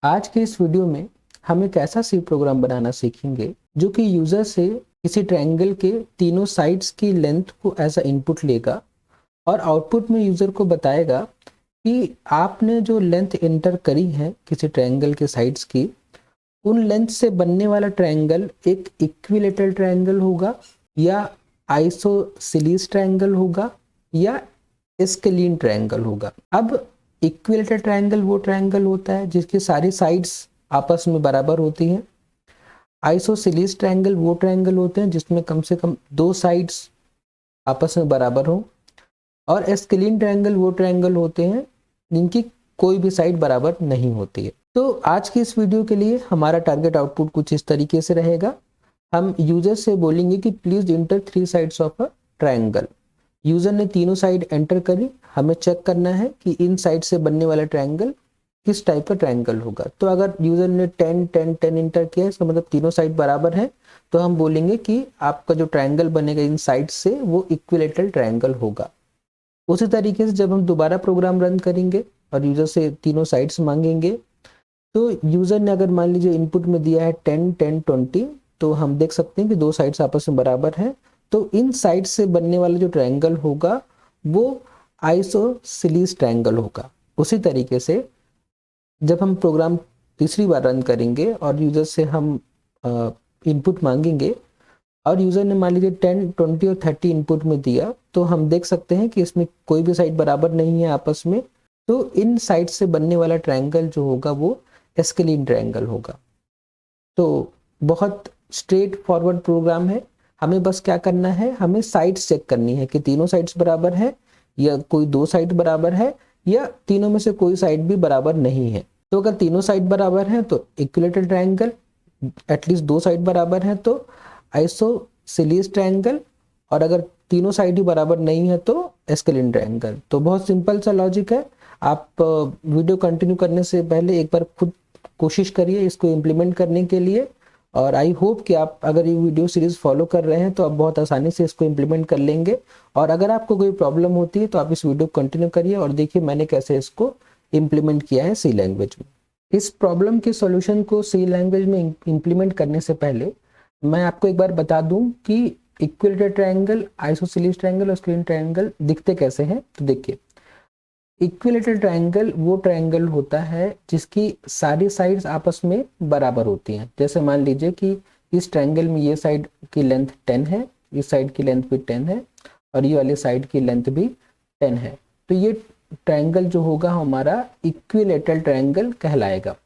आज के इस वीडियो में हम एक ऐसा सी प्रोग्राम बनाना सीखेंगे जो कि यूजर से किसी ट्रायंगल के तीनों साइड्स की लेंथ को एज अ इनपुट लेगा और आउटपुट में यूजर को बताएगा कि आपने जो लेंथ एंटर करी है किसी ट्रायंगल के साइड्स की, उन लेंथ से बनने वाला ट्रायंगल एक इक्विलेटरल ट्रायंगल होगा या आइसोसेलेस ट्रायंगल होगा या स्केलीन ट्रायंगल होगा। अब इक्विलेटरल ट्रायंगल वो ट्रायंगल होता है जिसकी सारी साइड्स आपस में बराबर होती हैं। आइसोसेलेस ट्रायंगल वो ट्रायंगल होते हैं जिसमें कम से कम दो साइड्स आपस में बराबर हो, और स्केलीन ट्रायंगल वो ट्रायंगल होते हैं जिनकी कोई भी साइड बराबर नहीं होती है। तो आज की इस वीडियो के लिए हमारा टारगेट आउटपुट कुछ इस तरीके से रहेगा। हम यूजर से बोलेंगे कि please enter 3 sides of a triangle. User ने तीनों साइड एंटर करी, हमें चेक करना है कि इन साइड से बनने वाला ट्रायंगल किस टाइप का ट्रायंगल होगा। तो अगर यूजर ने 10 10 10 एंटर किया, इसका मतलब तीनों साइड बराबर है, तो हम बोलेंगे कि आपका जो ट्रायंगल बनेगा इन साइड से वो इक्विलेटरल ट्रायंगल होगा। उसी तरीके से जब हम दोबारा प्रोग्राम रन करेंगे और यूजर से तीनों साइड्स मांगेंगे, तो यूजर ने अगर मान लीजिए इनपुट में दिया है 10 10 20, तो हम देख सकते हैं कि दो साइड्स आपस में बराबर हैं, तो इन साइड से बनने वाला जो ट्रायंगल होगा वो आइसोसेलेस ट्रायंगल होगा। उसी तरीके से जब हम प्रोग्राम तीसरी बार रन करेंगे और यूजर से हम इनपुट मांगेंगे और यूजर ने मान लीजिए 10 20 और 30 इनपुट में दिया, तो हम देख सकते हैं कि इसमें कोई भी साइड बराबर नहीं है आपस में, तो इन साइड से बनने वाला ट्रायंगल जो होगा वो स्केलीन ट्रायंगल होगा। तो बहुत स्ट्रेट फॉरवर्ड प्रोग्राम है। हमें बस क्या करना है, हमें साइड्स चेक करनी है कि तीनों साइड्स बराबर है या कोई दो साइड बराबर है या तीनों में से कोई साइड भी बराबर नहीं है। तो अगर तीनों साइड बराबर हैं तो इक्विलेटरल ट्रायंगल, एटलीस्ट दो साइड बराबर हैं तो आइसोसेलेस ट्रायंगल, और अगर तीनों साइड ही बराबर नहीं है तो स्केलीन ट्रायंगल। तो बहुत सिंपल सा लॉजिक है। आप वीडियो कंटिन्यू करने से पहले एक बार खुद कोशिश करिए इसको इम्प्लीमेंट करने के लिए, और आई होप कि आप अगर ये वीडियो सीरीज फॉलो कर रहे हैं तो आप बहुत आसानी से इसको इम्प्लीमेंट कर लेंगे। और अगर आपको कोई प्रॉब्लम होती है तो आप इस वीडियो को कंटिन्यू करिए और देखिए मैंने कैसे इसको इम्प्लीमेंट किया है सी लैंग्वेज में। इस प्रॉब्लम के सॉल्यूशन को सी लैंग्वेज में इम्प्लीमेंट करने से पहले मैं आपको एक बार बता दूं कि इक्विलेटरल ट्रायंगल, आइसोसेलेस ट्रायंगल और स्केलीन ट्रायंगल दिखते कैसे हैं। तो देखिए, इक्विलेटरल ट्रायंगल वो ट्रायंगल होता है जिसकी सारी साइड्स आपस में बराबर होती हैं। जैसे मान लीजिए कि इस ट्रायंगल में ये साइड की लेंथ 10 है, इस साइड की लेंथ भी 10 है और ये वाली साइड की लेंथ भी 10 है, तो ये ट्रायंगल जो होगा हमारा इक्विलेटरल ट्रायंगल कहलाएगा।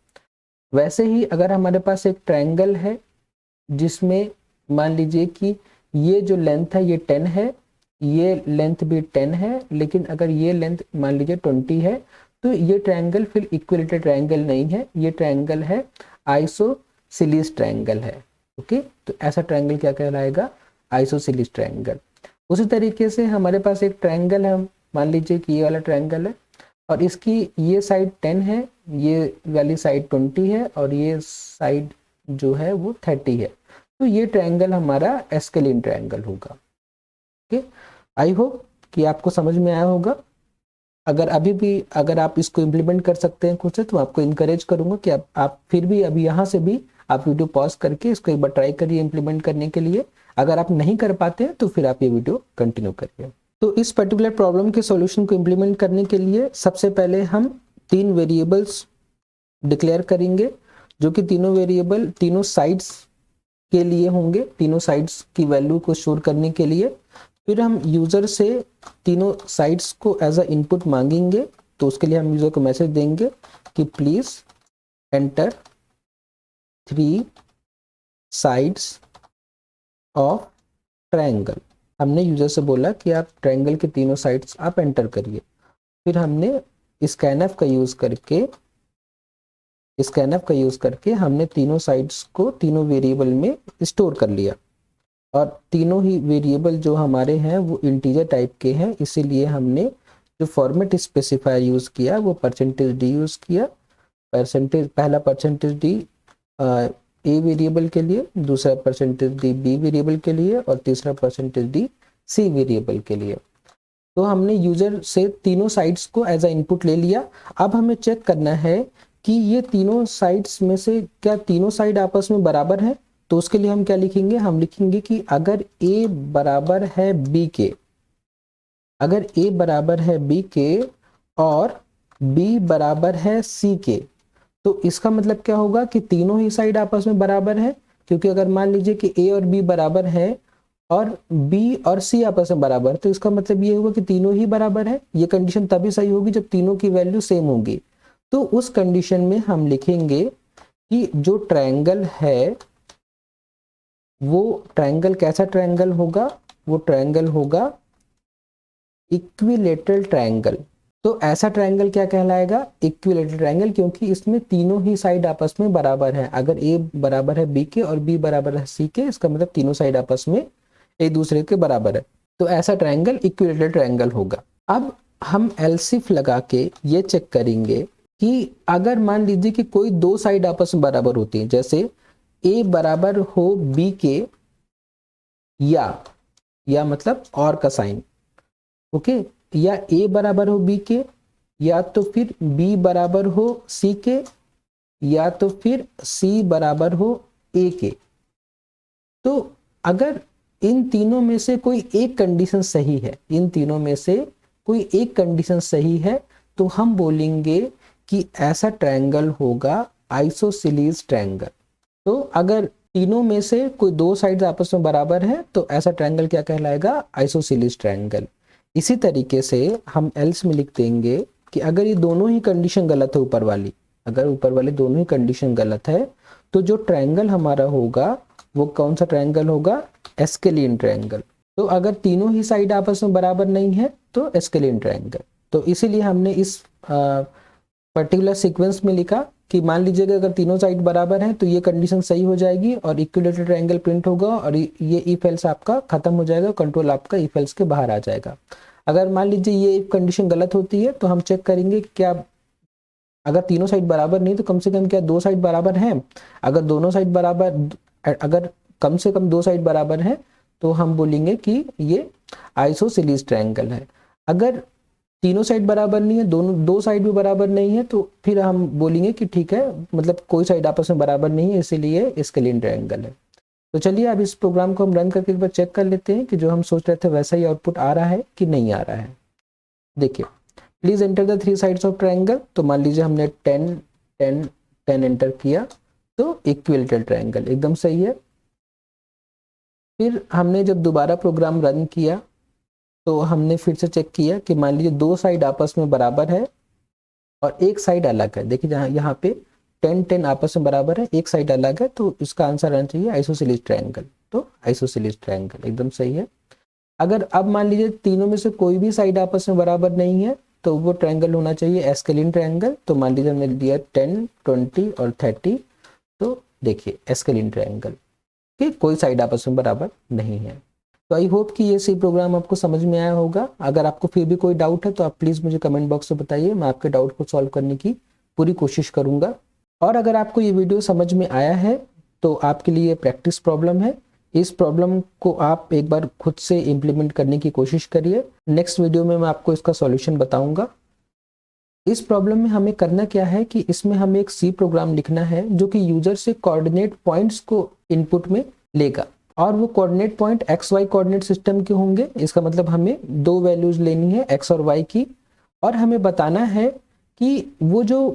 वैसे ही अगर हमारे पास एक ट्रायंगल है जिसमें मान लीजिए कि ये जो लेंथ है ये 10 है, ये लेंथ भी 10 है, लेकिन अगर ये लेंथ मान लीजिए 20 है, तो ये ट्रायंगल फिर इक्विलेटरल ट्रायंगल नहीं है, ये ट्रायंगल है आइसोसेलेस ट्रायंगल है। ओके, तो ऐसा ट्रायंगल क्या कहलाएगा, आइसोसेलेस ट्रायंगल। उसी तरीके से हमारे पास एक ट्रायंगल है, मान लीजिए कि ये वाला ट्रायंगल है और इसकी ये साइड 10 है, ये वाली साइड 20 है और ये साइड जो है वो 30 है, तो ये ट्रायंगल हमारा स्केलीन ट्रायंगल होगा। ओके, आई होप कि आपको समझ में आया होगा। अगर आप इसको इम्प्लीमेंट कर सकते हैं खुद से, तो आपको इनकरेज करूंगा कि आप फिर भी अभी यहाँ से भी आप वीडियो पॉज करके इसको एक बार ट्राई करिए इम्प्लीमेंट करने के लिए। अगर आप नहीं कर पाते हैं तो फिर आप ये वीडियो कंटिन्यू करिए। तो इस पर्टिकुलर प्रॉब्लम के सॉल्यूशन को इम्प्लीमेंट करने के लिए सबसे पहले हम 3 वेरिएबल्स डिक्लेयर करेंगे, जो कि तीनों वेरिएबल तीनों साइड्स के लिए होंगे, तीनों साइड्स की वैल्यू को स्टोर करने के लिए। फिर हम यूजर से तीनों साइड्स को एज अ इनपुट मांगेंगे, तो उसके लिए हम यूजर को मैसेज देंगे कि please enter 3 sides of triangle. हमने यूजर से बोला कि आप ट्रायंगल के तीनों साइड्स आप एंटर करिए। फिर हमने स्कैनफ का यूज करके हमने तीनों साइड्स को तीनों वेरिएबल में स्टोर कर लिया, और तीनों ही वेरिएबल जो हमारे हैं वो इंटीजर टाइप के हैं, इसीलिए हमने जो फॉर्मेट स्पेसिफायर यूज किया वो %d यूज किया। पहला %d ए वेरिएबल के लिए, दूसरा %d बी वेरिएबल के लिए और तीसरा %d सी वेरिएबल के लिए। तो हमने यूजर से तीनों साइड्स को एज अ इनपुट ले लिया। अब हमें चेक करना है कि ये तीनों साइड्स में से क्या तीनों साइड आपस में बराबर है। तो उसके लिए हम क्या लिखेंगे, हम लिखेंगे कि अगर a बराबर है b के, अगर a बराबर है b के और b बराबर है c के, तो इसका मतलब क्या होगा कि तीनों ही साइड आपस में बराबर है। क्योंकि अगर मान लीजिए कि a और b बराबर है और b और c आपस में बराबर, तो इसका मतलब ये होगा कि तीनों ही बराबर है। ये कंडीशन तभी सही होगी जब तीनों की वैल्यू सेम होगी। तो उस कंडीशन में हम लिखेंगे कि जो ट्रायंगल है वो ट्रायंगल कैसा ट्रायंगल होगा, वो ट्रायंगल होगा इक्विलेटरल ट्रायंगल। तो ऐसा ट्रायंगल क्या कहलाएगा, इक्विलेटरल ट्रायंगल, क्योंकि इसमें तीनों ही साइड आपस में बराबर है। अगर a बराबर है b के और b बराबर है c के, इसका मतलब तीनों साइड आपस में एक दूसरे के बराबर है। तो ऐसा ट्रायंगल इक्विलेटरल ट्रायंगल होगा। अब हम एलसीफ लगा के ये चेक करेंगे कि अगर मान लीजिए कि कोई दो साइड आपस में बराबर होती है, जैसे a बराबर हो b के या मतलब और का साइन, ओके, या a बराबर हो b के, या तो फिर b बराबर हो c के, या तो फिर c बराबर हो a के। तो अगर इन तीनों में से कोई एक कंडीशन सही है, इन तीनों में से कोई एक कंडीशन सही है, तो हम बोलेंगे कि ऐसा ट्रायंगल होगा आइसोसेलेस ट्रायंगल। तो अगर तीनों में से कोई दो साइड आपस में बराबर है तो ऐसा ट्रायंगल क्या कहलाएगा, आइसोसेलेस ट्रायंगल। इसी तरीके से हम एल्स में लिख देंगे कि अगर ये दोनों ही कंडीशन गलत है, ऊपर वाली, अगर ऊपर वाली दोनों ही कंडीशन गलत है, तो जो ट्रायंगल हमारा होगा वो कौन सा ट्रायंगल होगा, एस्केलियन ट्रायंगल। तो अगर तीनों ही साइड आपस में बराबर नहीं है तो एस्केलियन ट्रायंगल। तो इसीलिए हमने इस पर्टिकुलर सीक्वेंस में लिखा कि मान लीजिए कि अगर तीनों साइड बराबर हैं तो ये कंडीशन सही हो जाएगी और इक्विलेटरल ट्रायंगल प्रिंट होगा और ये इफ एल्स आपका खत्म हो जाएगा, कंट्रोल आपका इफ एल्स के बाहर आ जाएगा। अगर मान लीजिए ये कंडीशन गलत होती है तो हम चेक करेंगे कि क्या अगर तीनों साइड बराबर नहीं तो कम से कम क्या दो साइड बराबर हैं। अगर दोनों साइड बराबर, अगर कम से कम दो साइड बराबर है तो हम बोलेंगे कि ये आइसोसेलेस ट्रायंगल है। अगर तीनों साइड बराबर नहीं है, दोनों दो साइड भी बराबर नहीं है, तो फिर हम बोलेंगे कि ठीक है, मतलब कोई साइड आपस में बराबर नहीं है, इसीलिए एस्केलियन ट्रायंगल है। तो चलिए अब इस प्रोग्राम को हम रन करके एक बार चेक कर लेते हैं कि जो हम सोच रहे थे वैसा ही आउटपुट आ रहा है कि नहीं आ रहा है। देखिए, please enter the three sides of triangle. तो मान लीजिए हमने 10 10 10 एंटर किया तो इक्विलेटरल ट्रायंगल एकदम सही है। फिर हमने जब दोबारा प्रोग्राम रन किया तो हमने फिर से चेक किया कि मान लीजिए दो साइड आपस में बराबर है और एक साइड अलग है। देखिए जहाँ यहाँ पे 10 10 आपस में बराबर है, एक साइड अलग है, तो इसका आंसर आना चाहिए आइसोसेलेस ट्रायंगल। तो आइसोसेलेस ट्रायंगल एकदम सही है। अगर अब मान लीजिए तीनों में से कोई भी साइड आपस में बराबर नहीं है तो वो ट्रायंगल होना चाहिए एस्केलियन ट्रायंगल। तो मान लीजिए हमने दिया 10 20 और 30, तो देखिए एस्केलियन ट्रायंगल कि कोई साइड आपस में बराबर नहीं है। तो आई होप कि ये सी प्रोग्राम आपको समझ में आया होगा। अगर आपको फिर भी कोई डाउट है तो आप प्लीज़ मुझे कमेंट बॉक्स में बताइए, मैं आपके डाउट को सॉल्व करने की पूरी कोशिश करूंगा। और अगर आपको ये वीडियो समझ में आया है तो आपके लिए प्रैक्टिस प्रॉब्लम है, इस प्रॉब्लम को आप एक बार खुद से इम्प्लीमेंट करने की कोशिश करिए। नेक्स्ट वीडियो में मैं आपको इसका सॉल्यूशन बताऊंगा। इस प्रॉब्लम में हमें करना क्या है कि इसमें हमें एक सी प्रोग्राम लिखना है जो कि यूजर से कोऑर्डिनेट पॉइंट्स को इनपुट में लेगा और वो coordinate point X Y coordinate system के होंगे। इसका मतलब हमें दो वैल्यूज लेनी है एक्स और वाई की, और हमें बताना है कि वो जो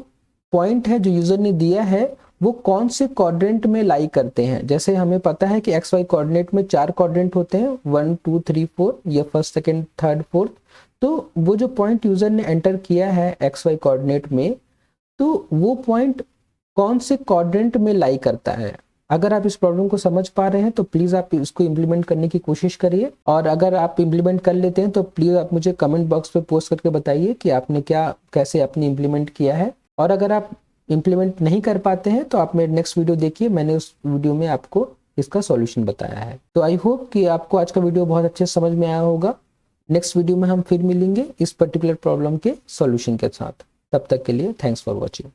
पॉइंट है जो यूजर ने दिया है वो कौन से कोऑर्डिनेट में लाई करते हैं। जैसे हमें पता है कि एक्स वाई कोऑर्डिनेट में 4 कोऑर्डिनेट होते हैं, 1 2 3 4, ये फर्स्ट सेकंड थर्ड फोर्थ। तो वो जो पॉइंट यूजर ने एंटर किया है एक्स वाई कोऑर्डिनेट में, तो वो पॉइंट कौन से कोऑर्डिनेट में लाई करता है। अगर आप इस प्रॉब्लम को समझ पा रहे हैं तो प्लीज आप इसको इम्प्लीमेंट करने की कोशिश करिए, और अगर आप इम्प्लीमेंट कर लेते हैं तो प्लीज आप मुझे कमेंट बॉक्स पे पोस्ट करके बताइए कि आपने कैसे अपनी इम्प्लीमेंट किया है। और अगर आप इम्प्लीमेंट नहीं कर पाते हैं तो आप मेरे नेक्स्ट वीडियो देखिए, मैंने उस वीडियो में आपको इसका सॉल्यूशन बताया है। तो आई होप कि आपको आज का वीडियो बहुत अच्छे से समझ में आया होगा। नेक्स्ट वीडियो में हम फिर मिलेंगे इस पर्टिकुलर प्रॉब्लम के सॉल्यूशन के साथ। तब तक के लिए थैंक्स फॉर वॉचिंग।